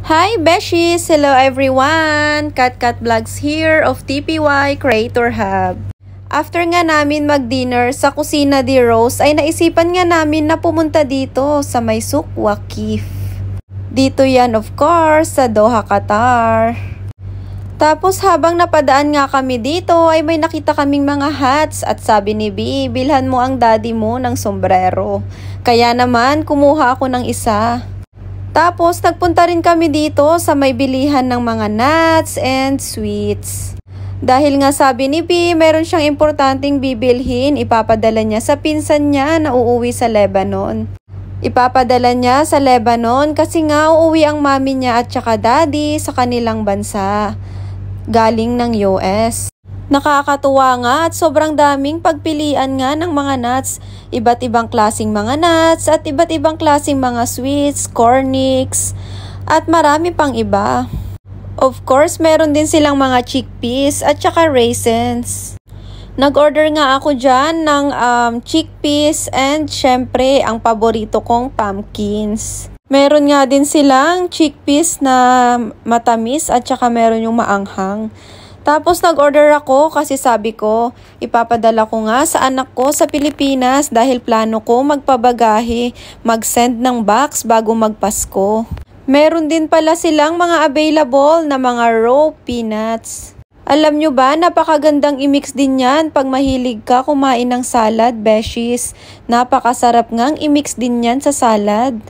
Hi Beshies! Hello everyone! Kat Vlogs here of TPY Creator Hub. After nga namin mag-dinner sa Kusina di Rose ay naisipan nga namin na pumunta dito sa may Souq Waqif. Dito yan of course sa Doha, Qatar. Tapos habang napadaan nga kami dito ay may nakita kaming mga hats at sabi ni B, bilhan mo ang daddy mo ng sombrero. Kaya naman kumuha ako ng isa. Tapos, nagpunta rin kami dito sa may bilihan ng mga nuts and sweets. Dahil nga sabi ni B, meron siyang importanteng bibilhin, ipapadala niya sa pinsan niya na uuwi sa Lebanon. Ipapadala niya sa Lebanon kasi nga uuwi ang mami niya at saka daddy sa kanilang bansa, galing ng US. Nakakatuwa nga at sobrang daming pagpilian nga ng mga nuts. Iba't ibang klaseng mga nuts at iba't ibang klaseng mga sweets, cornix, at marami pang iba. Of course, meron din silang mga chickpeas at saka raisins. Nag-order nga ako dyan ng chickpeas and syempre ang paborito kong pumpkins. Meron nga din silang chickpeas na matamis at saka meron yung maanghang. Tapos nag-order ako kasi sabi ko, ipapadala ko nga sa anak ko sa Pilipinas dahil plano ko magpabagahe, mag-send ng box bago magpasko. Meron din pala silang mga available na mga raw peanuts. Alam nyo ba, napakagandang i-mix din yan pag mahilig ka kumain ng salad, beshies. Napakasarap ngang i-mix din yan sa salad.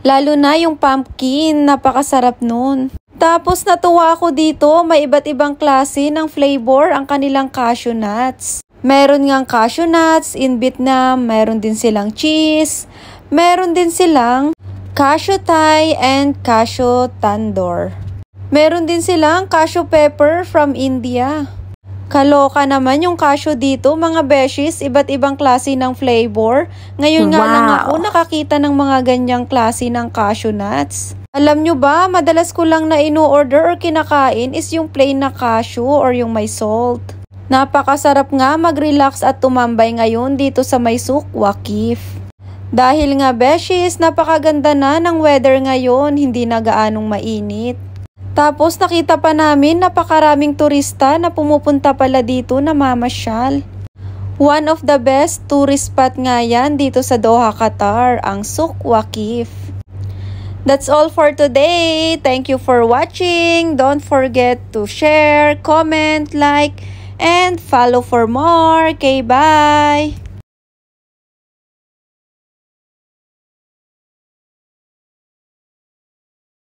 Lalo na yung pumpkin, napakasarap nun. Tapos natuwa ako dito, may iba't ibang klase ng flavor ang kanilang cashew nuts. Meron ngang cashew nuts in Vietnam, meron din silang cheese, meron din silang cashew Thai and cashew tandoor. Meron din silang cashew pepper from India. Kaloka naman yung cashew dito, mga beshies, iba't ibang klase ng flavor. Ngayon nga lang ako nakakita ng mga ganyang klase ng cashew nuts. Alam nyo ba, madalas ko lang na ino-order or kinakain is yung plain na cashew or yung may salt. Napakasarap nga mag-relax at tumambay ngayon dito sa may Souq Waqif. Dahil nga beshies, napakaganda na ng weather ngayon, hindi na gaanong mainit. Tapos nakita pa namin napakaraming turista na pumupunta pala dito na mamasyal. One of the best tourist spot nga yan dito sa Doha, Qatar, ang Souq Waqif. That's all for today. Thank you for watching. Don't forget to share, comment, like, and follow for more. Okay, bye!